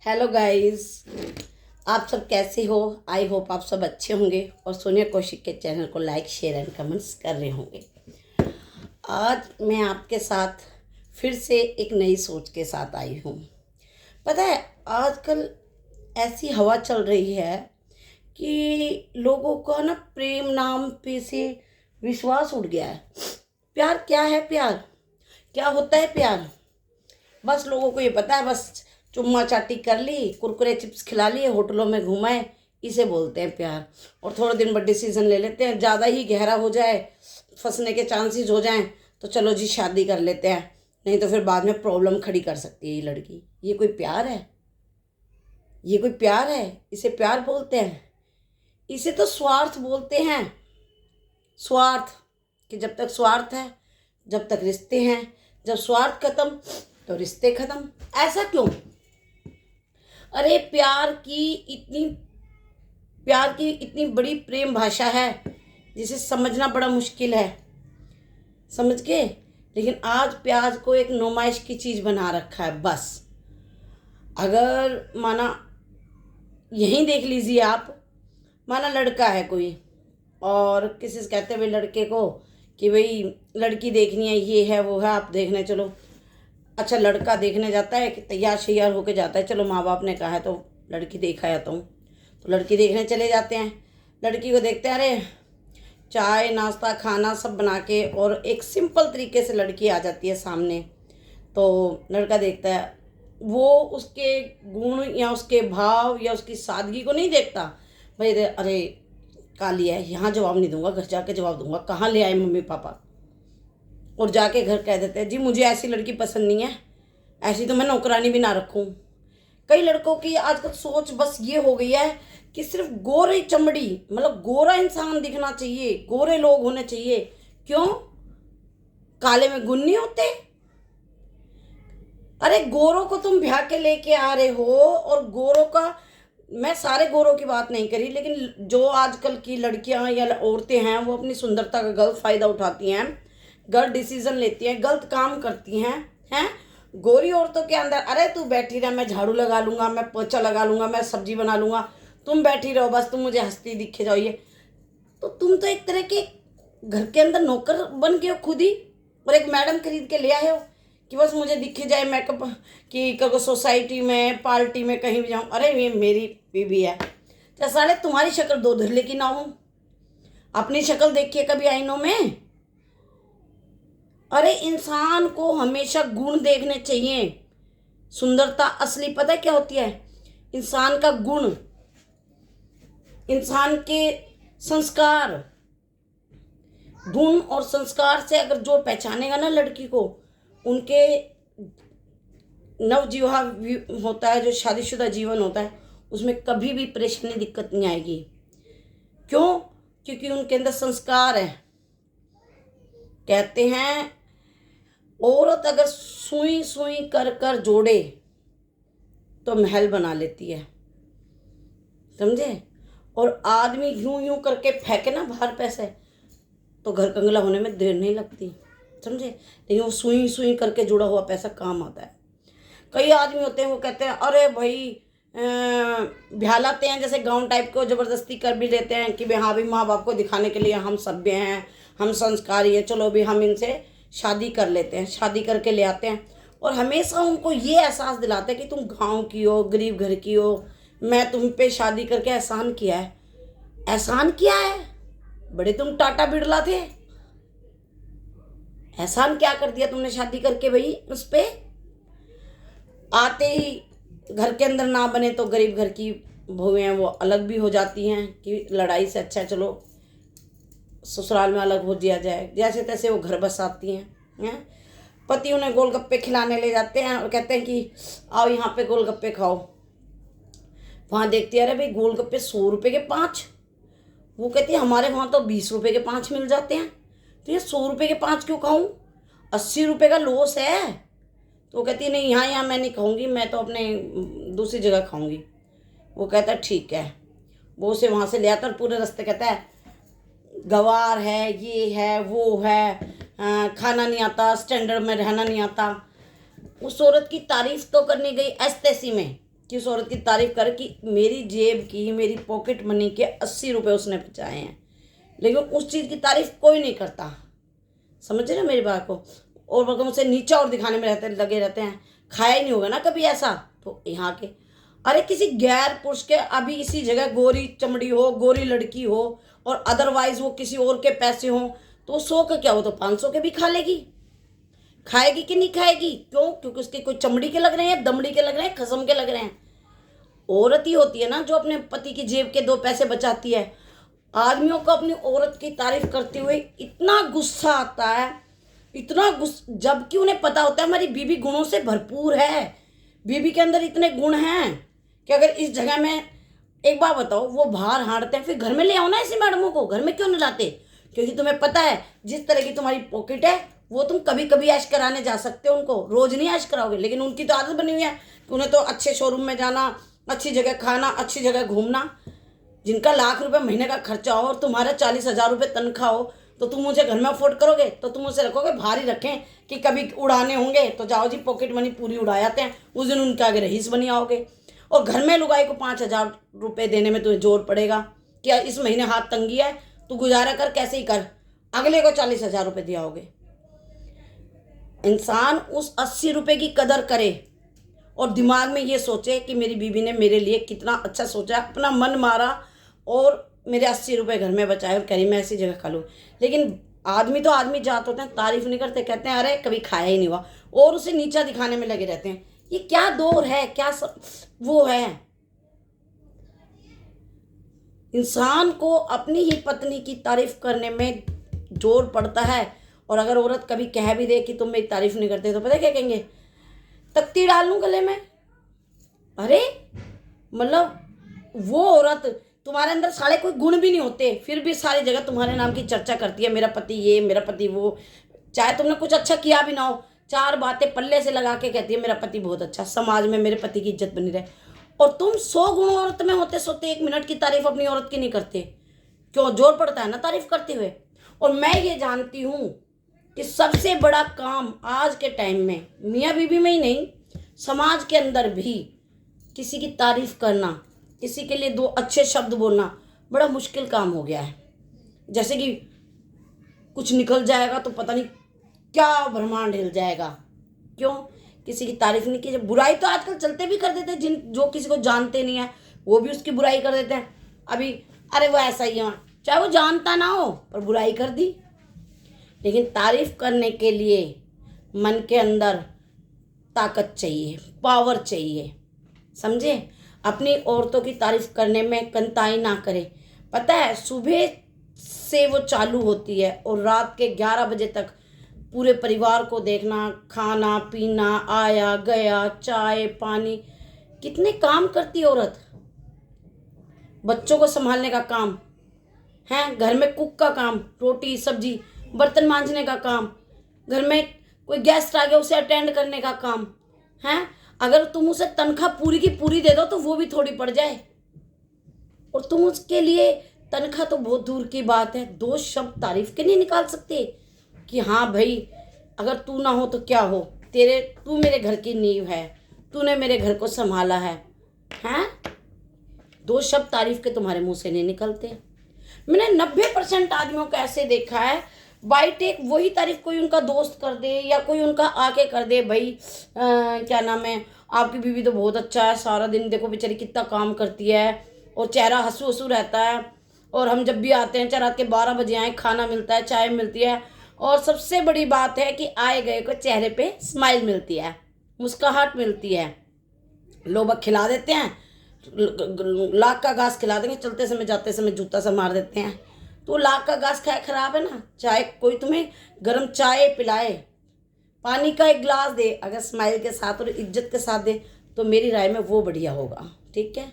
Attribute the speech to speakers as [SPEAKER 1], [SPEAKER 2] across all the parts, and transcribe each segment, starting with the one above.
[SPEAKER 1] Hello guys, आप सब कैसे हो। आई होप आप सब अच्छे होंगे और सोनिया कौशिक के चैनल को लाइक शेयर एंड कमेंट्स कर रहे होंगे। आज मैं आपके साथ फिर से एक नई सोच के साथ आई हूँ। पता है, आजकल ऐसी हवा चल रही है कि लोगों का ना प्रेम नाम पे से विश्वास उठ गया है। प्यार क्या है? प्यार क्या होता है? प्यार बस लोगों को ये पता है, बस चुम्मा चाटी कर ली, कुरकुरे चिप्स खिला लिए, होटलों में घुमाए, इसे बोलते हैं प्यार। और थोड़े दिन बाद डिसीजन ले लेते हैं, ज़्यादा ही गहरा हो जाए, फंसने के चांसेस हो जाएं तो चलो जी शादी कर लेते हैं, नहीं तो फिर बाद में प्रॉब्लम खड़ी कर सकती है ये लड़की। ये कोई प्यार है? ये कोई प्यार है? इसे प्यार बोलते हैं? इसे तो स्वार्थ बोलते हैं। स्वार्थ, कि जब तक स्वार्थ है जब तक रिश्ते हैं, जब स्वार्थ खत्म तो रिश्ते खत्म। ऐसा क्यों? अरे प्यार की इतनी बड़ी प्रेम भाषा है जिसे समझना बड़ा मुश्किल है, समझ के। लेकिन आज प्यार को एक नुमाइश की चीज़ बना रखा है बस। अगर माना, यहीं देख लीजिए आप, माना लड़का है कोई और किसी से कहते हुए लड़के को कि भाई लड़की देखनी है, ये है वो है, आप देखने चलो। अच्छा, लड़का देखने जाता है कि तैयार शैयार होके जाता है, चलो माँ बाप ने कहा है तो लड़की देखा जाता हूँ, तो लड़की देखने चले जाते हैं। लड़की को देखते हैं, अरे चाय नाश्ता खाना सब बना के, और एक सिंपल तरीके से लड़की आ जाती है सामने। तो लड़का देखता है, वो उसके गुण या उसके भाव या उसकी सादगी को नहीं देखता। भाई अरे काली है, यहाँ जवाब नहीं दूंगा, घर जाके जवाब दूंगा, कहाँ ले आए मम्मी पापा। और जाके घर कह देते हैं, जी मुझे ऐसी लड़की पसंद नहीं है, ऐसी तो मैं नौकरानी भी ना रखूं। कई लड़कों की आजकल सोच बस ये हो गई है कि सिर्फ गोरी चमड़ी, मतलब गोरा इंसान दिखना चाहिए, गोरे लोग होने चाहिए। क्यों? काले में गुण नहीं होते? अरे गोरों को तुम ब्याह के लेके आ रहे हो, और गोरों का, मैं सारे गोरों की बात नहीं करी, लेकिन जो आजकल की लड़कियां या औरतें हैं वो अपनी सुंदरता का गलत फायदा उठाती हैं, गलत डिसीजन लेती हैं, गलत काम करती हैं। गोरी औरतों के अंदर, अरे तू बैठी रह, मैं झाड़ू लगा लूंगा, मैं पोछा लगा लूंगा, मैं सब्जी बना लूंगा, तुम बैठी रहो बस, तुम मुझे हंसती दिखे जाओ। ये तो तुम तो एक तरह के घर के अंदर नौकर बन गए हो खुद ही, और एक मैडम खरीद के ले आए हो कि बस मुझे दिखे जाए मेकअप, कि कभी सोसाइटी में पार्टी में कहीं भी जाऊँ, अरे ये मेरी बीवी है। क्या साले तुम्हारी शक्ल दो धुरले की ना हो? अपनी शक्ल देखिए कभी आईनों में। अरे इंसान को हमेशा गुण देखने चाहिए। सुंदरता असली पता है क्या होती है? इंसान का गुण, इंसान के संस्कार। गुण और संस्कार से अगर जो पहचानेगा ना लड़की को, उनके नवजीवा होता है, जो शादीशुदा जीवन होता है, उसमें कभी भी परेशानी दिक्कत नहीं आएगी। क्यों? क्योंकि उनके अंदर संस्कार है। कहते हैं औरत अगर सुई सुई कर कर जोड़े तो महल बना लेती है, समझे। और आदमी यूं यूं करके फेंके ना बाहर पैसे, तो घर कंगला होने में देर नहीं लगती, समझे। लेकिन वो सुई सुई करके जुड़ा हुआ पैसा काम आता है। कई आदमी होते हैं वो कहते हैं, अरे भाई ब्याह लाते हैं जैसे गांव टाइप को, ज़बरदस्ती कर भी लेते हैं कि भाई हाँ भाई माँ बाप को दिखाने के लिए हम सभ्य हैं, हम संस्कारी हैं, चलो भी हम इनसे शादी कर लेते हैं, शादी करके ले आते हैं। और हमेशा उनको ये एहसास दिलाते हैं कि तुम गांव की हो, गरीब घर की हो, मैं तुम पे शादी करके एहसान किया है। एहसान किया है? बड़े तुम टाटा बिरला थे, एहसान क्या कर दिया तुमने शादी करके भाई उस पे? आते ही घर के अंदर ना बने तो गरीब घर की बहुएं हैं वो अलग भी हो जाती हैं कि लड़ाई से अच्छा चलो ससुराल में अलग हो दिया जाए, जैसे तैसे वो घर बस आती हैं। पति उन्हें गोलगप्पे खिलाने ले जाते हैं और कहते हैं कि आओ यहाँ पे गोलगप्पे खाओ। वहाँ देखती है, अरे भाई गोलगप्पे 100 रुपये के 5। वो कहती है हमारे वहाँ तो 20 रुपये के 5 मिल जाते हैं, तो ये 100 रुपये के 5 क्यों खाऊं? 80 रुपये का लॉस है। तो वो कहती है नहीं, यहाँ मैं नहीं खाऊंगी, मैं तो अपने दूसरी जगह खाऊंगी। वो कहता है ठीक है। वो उसे वहाँ से ले आता और पूरे रास्ते कहता है गवार है, ये है वो है, खाना नहीं आता, स्टैंडर्ड में रहना नहीं आता। उस औरत की तारीफ तो करनी गई एस्तेसी में कि उस औरत की तारीफ कर कि मेरी जेब की, मेरी पॉकेट मनी के 80 रुपये उसने बचाए हैं, लेकिन उस चीज़ की तारीफ कोई नहीं करता। समझ रहे ना मेरी बात को? और बल्कि मुझसे नीचा और दिखाने में लगे रहते हैं। खाया ही नहीं होगा ना कभी ऐसा। तो यहाँ के अरे किसी गैर पुरुष के अभी इसी जगह गोरी चमड़ी हो, गोरी लड़की हो और अदरवाइज वो किसी और के पैसे हों, तो 100 का क्या हो तो 500 के भी खा लेगी। खाएगी कि नहीं खाएगी? क्यों? क्योंकि उसके कोई चमड़ी के लग रहे हैं, दमड़ी के लग रहे हैं, खसम के लग रहे हैं। औरत ही होती है ना जो अपने पति की जेब के 2 पैसे बचाती है। आदमियों को अपनी औरत की तारीफ करते हुए इतना गुस्सा आता है, इतना गुस्सा, जबकि उन्हें पता होता है हमारी बीवी गुणों से भरपूर है। बीवी के अंदर इतने गुण हैं कि अगर इस जगह में, एक बात बताओ, वो बाहर हारते हैं, फिर घर में ले आओ ना ऐसी मैडमों को। घर में क्यों नहीं लाते? क्योंकि तुम्हें पता है जिस तरह की तुम्हारी पॉकेट है वो तुम कभी कभी ऐश कराने जा सकते हो, उनको रोज नहीं ऐश कराओगे। लेकिन उनकी तो आदत बनी हुई है कि उन्हें तो अच्छे शोरूम में जाना, अच्छी जगह खाना, अच्छी जगह घूमना। जिनका लाख रुपए महीने का खर्चा हो और तुम्हारा 40,000 रुपये तनख्वाह हो, तो तुम मुझे घर में अफोर्ड करोगे? तो तुम उसे रखोगे भारी रखें कि कभी उड़ाने होंगे तो जाओ जी पॉकेट मनी पूरी उड़ा जाते हैं, उस दिन उनके आगे रईस बनी आओगे। और घर में लुगाई को 5,000 रुपये देने में तुम्हें जोर पड़ेगा कि इस महीने हाथ तंगी है, तू गुजारा कर, कैसे ही कर, अगले को 40,000 रुपये दिया होगे। इंसान उस 80 रुपये की कदर करे और दिमाग में ये सोचे कि मेरी बीवी ने मेरे लिए कितना अच्छा सोचा, अपना मन मारा और मेरे 80 रुपये घर में बचाए और करी मैं ऐसी जगह खा लूँ। लेकिन आदमी तो आदमी जात होते हैं, तारीफ नहीं करते, कहते हैं अरे कभी खाया ही नहीं हुआ, और उसे नीचा दिखाने में लगे रहते हैं। ये क्या दौर है, क्या वो है। इंसान को अपनी ही पत्नी की तारीफ करने में जोर पड़ता है, और अगर औरत कभी कह भी दे कि तुम मेरी तारीफ नहीं करते तो पता क्या कहेंगे? तख्ती डाल लूं गले में। अरे मतलब वो औरत, तुम्हारे अंदर सारे कोई गुण भी नहीं होते, फिर भी सारी जगह तुम्हारे नाम की चर्चा करती है, मेरा पति ये, मेरा पति वो। चाहे तुमने कुछ अच्छा किया भी ना हो, 4 बातें पल्ले से लगा के कहती है मेरा पति बहुत अच्छा, समाज में मेरे पति की इज्जत बनी रहे। और तुम 100 गुण औरत में होते सोते 1 मिनट की तारीफ अपनी औरत की नहीं करते। क्यों? जोर पड़ता है ना तारीफ करते हुए। और मैं ये जानती हूँ कि सबसे बड़ा काम आज के टाइम में मियाँ बीवी में ही नहीं, समाज के अंदर भी किसी की तारीफ करना, किसी के लिए 2 अच्छे शब्द बोलना बड़ा मुश्किल काम हो गया है। जैसे कि कुछ निकल जाएगा तो पता नहीं क्या ब्रह्मांड हिल जाएगा। क्यों? किसी की तारीफ नहीं की। बुराई तो आजकल चलते भी कर देते हैं, जो किसी को जानते नहीं है वो भी उसकी बुराई कर देते हैं। अभी अरे वो ऐसा ही है, चाहे वो जानता ना हो पर बुराई कर दी। लेकिन तारीफ करने के लिए मन के अंदर ताकत चाहिए, पावर चाहिए, समझे? अपनी औरतों की तारीफ करने में कंताई ना करें। पता है सुबह से वो चालू होती है और रात के 11 बजे तक पूरे परिवार को देखना, खाना पीना, आया गया, चाय पानी, कितने काम करती है औरत। बच्चों को संभालने का काम है, घर में कुक का काम, रोटी सब्जी, बर्तन मांजने का काम, घर में कोई गेस्ट आ गया उसे अटेंड करने का काम है। अगर तुम उसे तनख्वाह पूरी की पूरी दे दो तो वो भी थोड़ी पड़ जाए, और तुम उसके लिए तनख्वाह तो बहुत दूर की बात है, 2 शब्द तारीफ के नहीं निकाल सकते कि हाँ भाई अगर तू ना हो तो क्या हो, तू मेरे घर की नींव है, तूने मेरे घर को संभाला है। हैं? 2 शब्द तारीफ के तुम्हारे मुंह से नहीं निकलते। मैंने 90% आदमियों को ऐसे देखा है, बाई टेक वही तारीफ कोई उनका दोस्त कर दे या कोई उनका आके कर दे, भाई क्या नाम है, आपकी बीवी तो बहुत अच्छा है, सारा दिन देखो बेचारी कितना काम करती है और चेहरा हंसू हंसू रहता है, और हम जब भी आते हैं चाहे रात के 12 बजे आए, खाना मिलता है, चाय मिलती है, और सबसे बड़ी बात है कि आए गए को चेहरे पे स्माइल मिलती है, मुस्कुराहट मिलती है। लोग खिला देते हैं, लाख का घास खिला देंगे, चलते समय जाते समय जूता से मार देते हैं। तो लाख का घास खाए खराब है ना। चाहे कोई तुम्हें गर्म चाय पिलाए, पानी का एक गिलास दे, अगर स्माइल के साथ और इज्जत के साथ दे तो मेरी राय में वो बढ़िया होगा। ठीक है?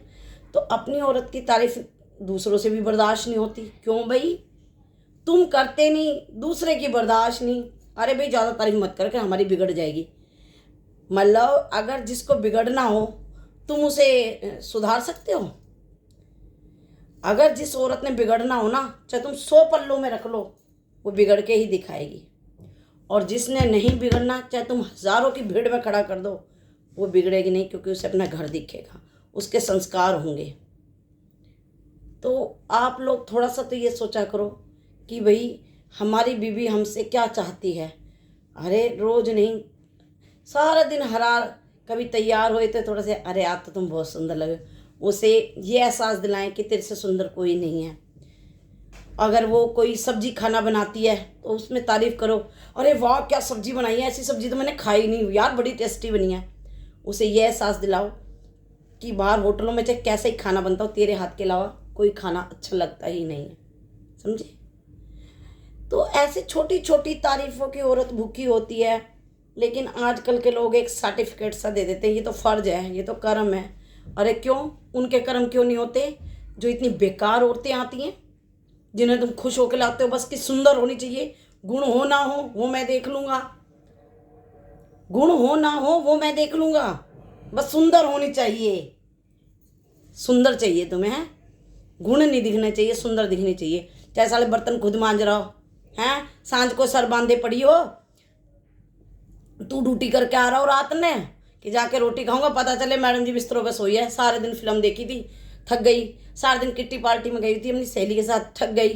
[SPEAKER 1] तो अपनी औरत की तारीफ दूसरों से भी बर्दाश्त नहीं होती। क्यों भाई? तुम करते नहीं, दूसरे की बर्दाश्त नहीं। अरे भाई ज़्यादा तारीफ मत करके हमारी बिगड़ जाएगी। मतलब अगर जिसको बिगड़ना हो तुम उसे सुधार सकते हो। अगर जिस औरत ने बिगड़ना हो ना, चाहे तुम 100 पल्लों में रख लो, वो बिगड़ के ही दिखाएगी। और जिसने नहीं बिगड़ना, चाहे तुम हज़ारों की भीड़ में खड़ा कर दो, वो बिगड़ेगी नहीं, क्योंकि उसे अपना घर दिखेगा। उसके संस्कार होंगे। तो आप लोग थोड़ा सा तो ये सोचा करो कि भाई हमारी बीवी हमसे क्या चाहती है। अरे रोज़ नहीं, सारा दिन हरा, कभी तैयार हुए तो थोड़ा से अरे आज तो तुम बहुत सुंदर लगे, उसे ये एहसास दिलाएं कि तेरे से सुंदर कोई नहीं है। अगर वो कोई सब्जी खाना बनाती है तो उसमें तारीफ़ करो, अरे वाह क्या सब्जी बनाई है, ऐसी सब्जी तो मैंने खाई नहीं यार, बड़ी टेस्टी बनी है। उसे ये एहसास दिलाओ कि बाहर होटलों में चाहे कैसे ही खाना बनता हो, तेरे हाथ के अलावा कोई खाना अच्छा लगता ही नहीं है। समझे? तो ऐसी छोटी छोटी तारीफ़ों की औरत भूखी होती है। लेकिन आजकल के लोग एक सर्टिफिकेट सा दे देते हैं, ये तो फ़र्ज है, ये तो कर्म है। अरे क्यों? उनके कर्म क्यों नहीं होते जो इतनी बेकार औरतें आती हैं जिन्हें तुम खुश होकर लाते हो? बस कि सुंदर होनी चाहिए, गुण हो ना हो वो मैं देख लूँगा, गुण हो ना हो वो मैं देख लूँगा, बस सुंदर होनी चाहिए। सुंदर चाहिए तुम्हें, हैं? गुण नहीं दिखने चाहिए, सुंदर दिखनी चाहिए। चाहे साले बर्तन खुद मांज रहा हो, हैं? सांझ को सर बांधे पड़ी हो, तू ड्यूटी करके आ रहा हो रात में कि जाके रोटी खाऊंगा, पता चले मैडम जी बिस्तरों पे सोई है, सारे दिन फिल्म देखी थी थक गई, सारे दिन किट्टी पार्टी में गई थी अपनी सहेली के साथ थक गई,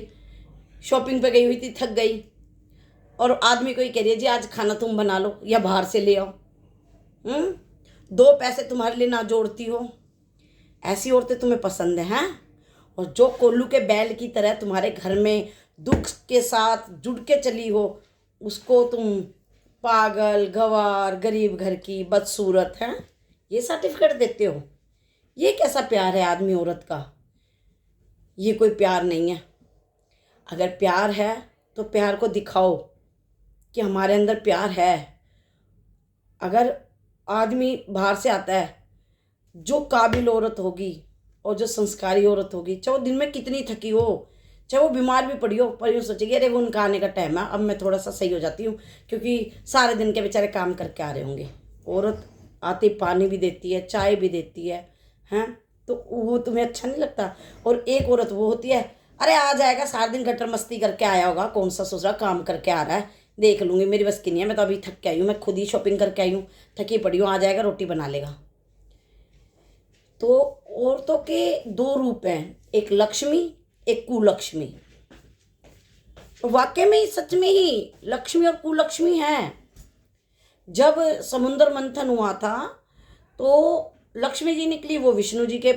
[SPEAKER 1] शॉपिंग पे गई हुई थी थक गई, और आदमी को ही कह रही है जी आज खाना तुम बना लो या बाहर से ले आओ। 2 पैसे तुम्हारे लिए ना जोड़ती हो, ऐसी औरतें तुम्हें पसंद हैं? और जो कोल्लू के बैल की तरह तुम्हारे घर में दुख के साथ जुड़ के चली हो, उसको तुम पागल, गंवार, गरीब घर की, बदसूरत हैं, ये सर्टिफिकेट देते हो? ये कैसा प्यार है आदमी औरत का? ये कोई प्यार नहीं है। अगर प्यार है तो प्यार को दिखाओ कि हमारे अंदर प्यार है। अगर आदमी बाहर से आता है, जो काबिल औरत होगी और जो संस्कारी औरत होगी, चाहे वो दिन में कितनी थकी हो, चाहे वो बीमार भी पड़ी हो, पर यूँ सोचेगी अरे वो उनका आने का टाइम है, अब मैं थोड़ा सा सही हो जाती हूँ, क्योंकि सारे दिन के बेचारे काम करके आ रहे होंगे। औरत आती पानी भी देती है, चाय भी देती है, हैं? तो वो तुम्हें अच्छा नहीं लगता? और एक औरत वो होती है, अरे आ जाएगा, सारा दिन गटर मस्ती करके आया होगा, कौन सा ससुरा काम करके आ रहा है, देख लूँगी, मेरी बस की नहीं है, मैं तो अभी थक के आई हूँ, मैं खुद ही शॉपिंग करके आई हूँ, थकी पड़ी हूँ, आ जाएगा रोटी बना लेगा। तो औरतों के 2 रूप हैं, एक लक्ष्मी, एक कुलक्ष्मी। वाकई में ही, सच में ही लक्ष्मी और कुलक्ष्मी हैं। जब समुद्र मंथन हुआ था तो लक्ष्मी जी निकली, वो विष्णु जी के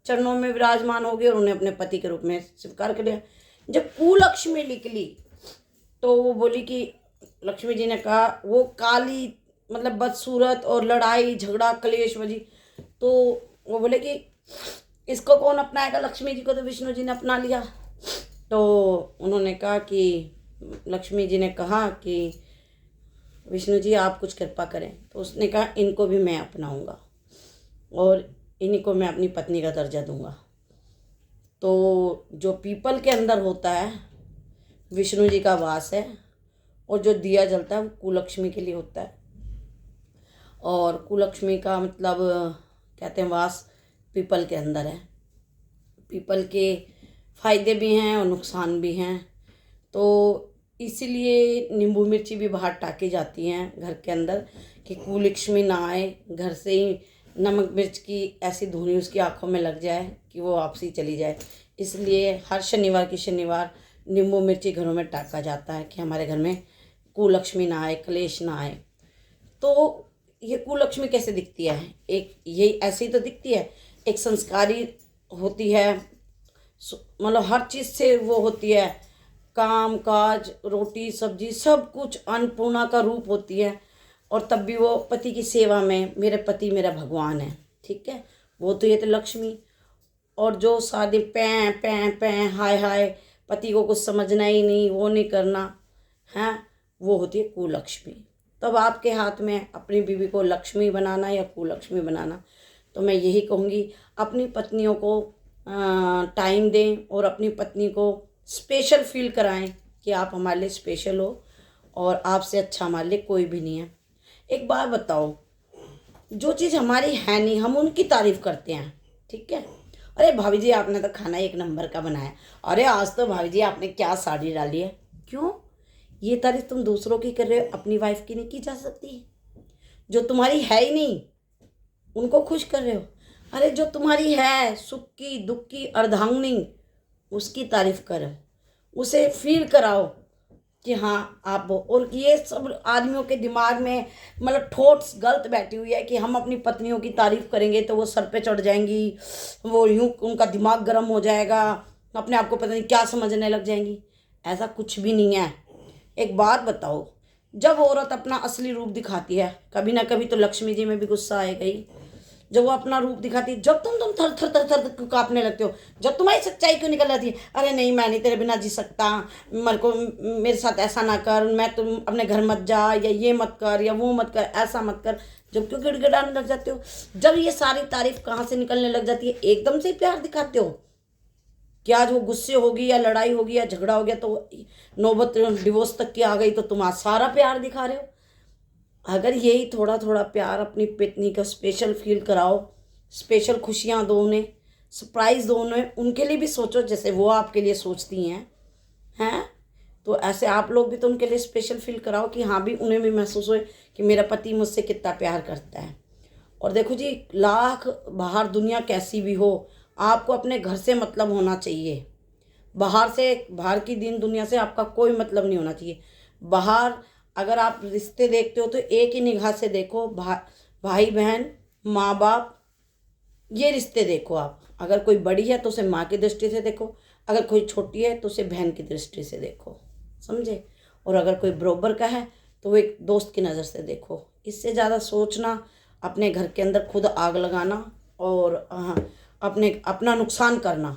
[SPEAKER 1] चरणों में विराजमान हो गए और उन्हें अपने पति के रूप में स्वीकार कर लिया। जब कुलक्ष्मी निकली तो वो बोली कि लक्ष्मी जी ने कहा, वो काली मतलब बदसूरत और लड़ाई झगड़ा कलेश वजी, तो वो बोले कि इसको कौन अपनाएगा, लक्ष्मी जी को तो विष्णु जी ने अपना लिया। तो उन्होंने कहा कि लक्ष्मी जी ने कहा कि विष्णु जी आप कुछ कृपा करें। तो उसने कहा इनको भी मैं अपनाऊंगा और इन्हीं को मैं अपनी पत्नी का दर्जा दूंगा। तो जो पीपल के अंदर होता है विष्णु जी का वास है, और जो दिया जलता है वो कुलक्ष्मी के लिए होता है। और कुलक्ष्मी का मतलब कहते हैं वास पीपल के अंदर है। पीपल के फायदे भी हैं और नुकसान भी हैं, तो इसीलिए नींबू मिर्ची भी बाहर टाकी जाती हैं घर के अंदर कि कुलक्ष्मी ना आए, घर से ही नमक मिर्च की ऐसी धुनी उसकी आंखों में लग जाए कि वो वापसी चली जाए। इसलिए हर शनिवार की शनिवार नींबू मिर्ची घरों में टाका जाता है कि हमारे घर में कुलक्ष्मी ना आए, कलेश ना आए। तो ये कुलक्ष्मी कैसे दिखती है? एक ये ऐसी तो दिखती है, एक संस्कारी होती है, मतलब हर चीज़ से वो होती है, काम काज रोटी सब्जी सब कुछ अन्नपूर्णा का रूप होती है। और तब भी वो पति की सेवा में, मेरे पति मेरा भगवान है, ठीक है, वो तो ये तो लक्ष्मी। और जो शादी पैं पैं पैं हाय हाय, पति को कुछ समझना ही नहीं, वो नहीं करना है, वो होती है कुलक्ष्मी। तब आपके हाथ में अपनी बीवी को लक्ष्मी बनाना या कुलक्ष्मी बनाना। तो मैं यही कहूँगी अपनी पत्नियों को टाइम दें और अपनी पत्नी को स्पेशल फील कराएं कि आप हमारे लिए स्पेशल हो और आपसे अच्छा हमारे लिए कोई भी नहीं है। एक बात बताओ, जो चीज़ हमारी है नहीं हम उनकी तारीफ़ करते हैं, ठीक है, अरे भाभी जी आपने तो खाना 1 नंबर का बनाया, अरे आज तो भाभी जी आपने क्या साड़ी डाली है। क्यों? ये तारीफ़ तुम दूसरों की कर रहे हो, अपनी वाइफ की नहीं की जा सकती? जो तुम्हारी है ही नहीं उनको खुश कर रहे हो। अरे जो तुम्हारी है सुख की दुख की अर्धांगिनी, उसकी तारीफ करो, उसे फील कराओ कि हाँ आप हो। और ये सब आदमियों के दिमाग में मतलब थॉट्स गलत बैठी हुई है कि हम अपनी पत्नियों की तारीफ करेंगे तो वो सर पे चढ़ जाएंगी, वो यूं उनका दिमाग गर्म हो जाएगा, अपने आप को पता नहीं क्या समझने लग जाएंगी। ऐसा कुछ भी नहीं है। एक बात बताओ, जब औरत अपना असली रूप दिखाती है, कभी ना कभी तो लक्ष्मी जी में भी गुस्सा आएगा ही। जब वो अपना रूप दिखाती है, जब तुम थर थर थर थर क्यों कांपने लगते हो, जब तुम्हारी सच्चाई क्यों निकल जाती है, अरे नहीं मैं नहीं तेरे बिना जी सकता, मेरे को मेरे साथ ऐसा ना कर, मैं तुम अपने घर मत जा, या ये मत कर या वो मत कर, ऐसा मत कर, जब क्यों गिड़गिड़ाने लग जाते हो। जब ये सारी तारीफ कहाँ से निकलने लग जाती है, एकदम से प्यार दिखाते हो कि आज वो गुस्से होगी या लड़ाई होगी या झगड़ा हो गया तो नौबत डिवोर्स तक की आ गई तो तुम आज सारा प्यार दिखा रहे हो। अगर यही थोड़ा थोड़ा प्यार अपनी पत्नी का स्पेशल फील कराओ, स्पेशल खुशियाँ दो उन्हें, सरप्राइज़ दो उन्हें, उनके लिए भी सोचो जैसे वो आपके लिए सोचती हैं। तो ऐसे आप लोग भी तो उनके लिए स्पेशल फील कराओ कि हाँ भी उन्हें भी महसूस होए कि मेरा पति मुझसे कितना प्यार करता है। और देखो जी, लाख बाहर दुनिया कैसी भी हो, आपको अपने घर से मतलब होना चाहिए। बाहर की दिन दुनिया से आपका कोई मतलब नहीं होना चाहिए। बाहर अगर आप रिश्ते देखते हो तो एक ही निगाह से देखो, भाई बहन माँ बाप, ये रिश्ते देखो आप। अगर कोई बड़ी है तो उसे माँ की दृष्टि से देखो, अगर कोई छोटी है तो उसे बहन की दृष्टि से देखो, समझे। और अगर कोई बरोबर का है तो वो एक दोस्त की नज़र से देखो। इससे ज़्यादा सोचना, अपने घर के अंदर खुद आग लगाना और अपना नुकसान करना,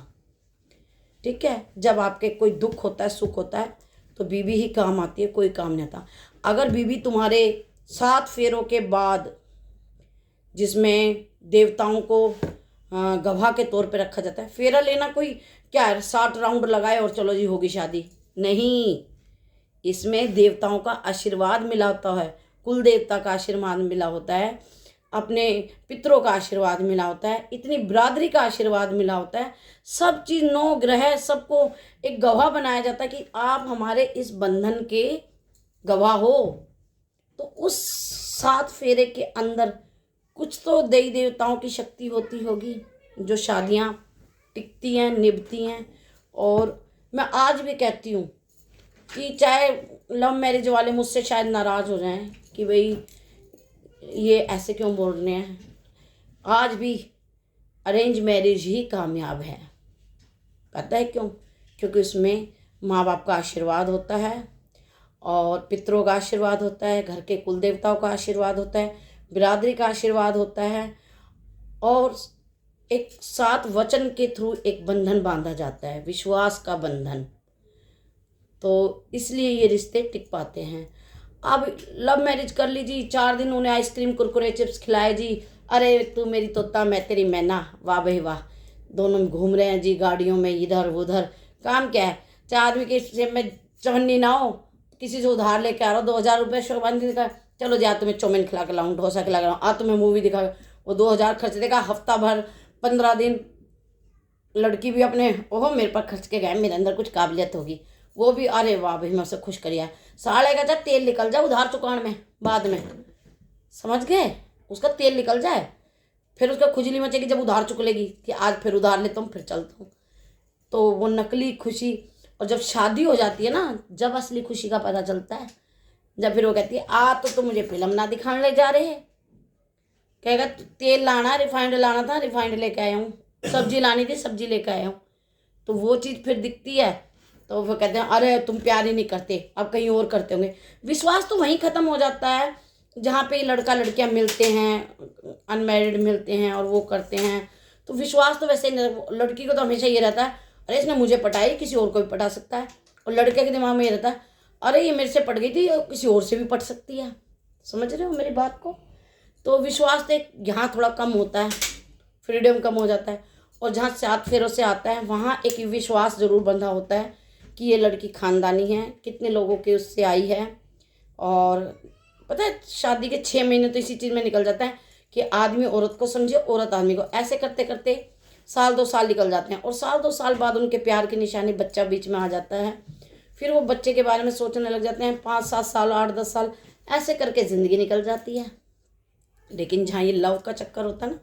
[SPEAKER 1] ठीक है। जब आपके कोई दुख होता है सुख होता है तो बीवी ही काम आती है, कोई काम नहीं आता। अगर बीवी तुम्हारे 7 फेरों के बाद, जिसमें देवताओं को गवाह के तौर पे रखा जाता है, फेरा लेना कोई क्या है 60 राउंड लगाए और चलो जी होगी शादी, नहीं। इसमें देवताओं का आशीर्वाद मिला होता है, कुल देवता का आशीर्वाद मिला होता है, अपने पितरों का आशीर्वाद मिला होता है, इतनी बिरादरी का आशीर्वाद मिला होता है, सब चीज़ 9 ग्रह सबको एक गवाह बनाया जाता है कि आप हमारे इस बंधन के गवाह हो। तो उस 7 फेरे के अंदर कुछ तो देवी देवताओं की शक्ति होती होगी जो शादियाँ टिकती हैं, निभती हैं। और मैं आज भी कहती हूँ कि चाहे लव मैरिज वाले मुझसे शायद नाराज़ हो जाएं कि भाई ये ऐसे क्यों बोल रहे हैं, आज भी अरेंज मैरिज ही कामयाब है। पता है क्यों? क्योंकि उसमें माँ बाप का आशीर्वाद होता है और पितरों का आशीर्वाद होता है, घर के कुल देवताओं का आशीर्वाद होता है, बिरादरी का आशीर्वाद होता है, और एक 7 वचन के थ्रू एक बंधन बांधा जाता है, विश्वास का बंधन। तो इसलिए ये रिश्ते टिक पाते हैं। अब लव मैरिज कर लीजिए, 4 दिन उन्हें आइसक्रीम कुरकुरे चिप्स खिलाए जी, अरे तू मेरी तोता मैं तेरी मैना, वाह भाई वाह, दोनों घूम रहे हैं जी गाड़ियों में इधर उधर। काम क्या है, 4 आदमी के जेब में चवन्नी ना हो, किसी से उधार लेके आ रहा हो 2000 रुपये, शोभान का चलो जी आज तुम्हें चौमिन खिला के लाऊं, डोसा खिला के लाऊं, आज तुम्हें मूवी दिखा, वो 2000 खर्च देगा, हफ्ता भर 15 दिन लड़की भी अपने ओहो मेरे पर खर्च के गए, मेरे अंदर कुछ काबिलियत होगी, वो भी अरे वाह भाई मैं उसे खुश करिया, साले का जब तेल निकल जाए उधार चुकाने में बाद में, समझ गए, उसका तेल निकल जाए, फिर उसका खुजली मचेगी जब उधार चुक लेगी कि आज फिर उधार लेता हूँ फिर चलता हूँ। तो वो नकली खुशी, और जब शादी हो जाती है ना, जब असली खुशी का पता चलता है, जब फिर वो कहती है आ तो मुझे फिल्म ना दिखाने ले जा रहे हैं, कहेगा तेल लाना रिफाइंड लाना था रिफाइंड लेके आया हूँ, सब्जी लानी थी सब्जी लेके आया हूँ। तो वो चीज़ फिर दिखती है तो वो कहते हैं अरे तुम प्यार ही नहीं करते, अब कहीं और करते होंगे। विश्वास तो वहीं ख़त्म हो जाता है जहाँ पे लड़का लड़कियाँ मिलते हैं, अनमैरिड मिलते हैं और वो करते हैं। तो विश्वास तो वैसे लड़की को तो हमेशा ये रहता है अरे इसने मुझे पटाई, किसी और को भी पटा सकता है, और लड़के के दिमाग में ये रहता है अरे ये मेरे से पट गई थी और किसी और से भी पट सकती है। समझ रहे हो मेरी बात को? तो विश्वास तो यहाँ थोड़ा कम होता है, फ्रीडम कम हो जाता है। और जहाँ 7 फेरों से आता है वहाँ एक विश्वास ज़रूर बंधा होता है कि ये लड़की ख़ानदानी है, कितने लोगों के उससे आई है। और पता है शादी के 6 महीने तो इसी चीज़ में निकल जाता है कि आदमी औरत को समझे, औरत आदमी को, ऐसे करते करते 1-2 साल निकल जाते हैं। और 1-2 साल बाद उनके प्यार की निशानी बच्चा बीच में आ जाता है। फिर वो बच्चे के बारे में सोचने लग जाते हैं, 5-7 साल 8-10 साल ऐसे करके ज़िंदगी निकल जाती है। लेकिन जहाँ ये लव का चक्कर होता है ना,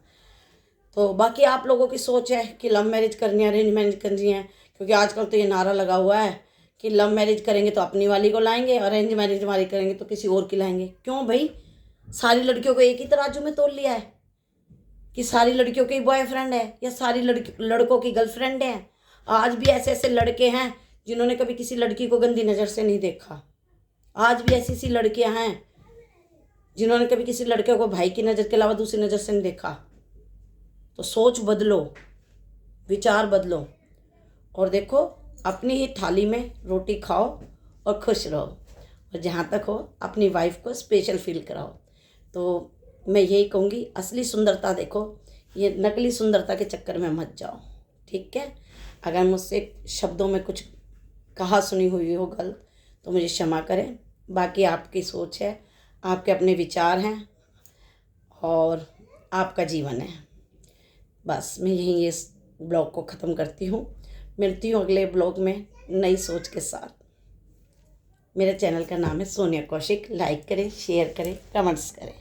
[SPEAKER 1] तो बाकी आप लोगों की सोच है कि लव मैरिज करनी है, अरेंज मैरिज करनी है, क्योंकि आजकल तो ये नारा लगा हुआ है कि लव मैरिज करेंगे तो अपनी वाली को लाएंगे, अरेंज मैरिज हमारी करेंगे तो किसी और की लाएंगे। क्यों भाई, सारी लड़कियों को एक ही तराजू में तोल लिया है कि सारी लड़कियों के बॉयफ्रेंड है या सारी लड़कों की गर्लफ्रेंड है? आज भी ऐसे ऐसे लड़के हैं जिन्होंने कभी किसी लड़की को गंदी नज़र से नहीं देखा। आज भी ऐसी ऐसी लड़कियां हैं जिन्होंने कभी किसी लड़के को भाई की नज़र के अलावा दूसरी नज़र से नहीं देखा। तो सोच बदलो, विचार बदलो, और देखो अपनी ही थाली में रोटी खाओ और खुश रहो, और जहाँ तक हो अपनी वाइफ को स्पेशल फील कराओ। तो मैं यही कहूँगी, असली सुंदरता देखो, ये नकली सुंदरता के चक्कर में मत जाओ, ठीक है? अगर मुझसे शब्दों में कुछ कहा सुनी हुई हो गलत तो मुझे क्षमा करें। बाकी आपकी सोच है, आपके अपने विचार हैं और आपका जीवन है। बस मैं यहीं इस ब्लॉग को ख़त्म करती हूँ। मिलती हूँ अगले ब्लॉग में नई सोच के साथ। मेरे चैनल का नाम है सोनिया कौशिक। लाइक करें, शेयर करें, कमेंट्स करें।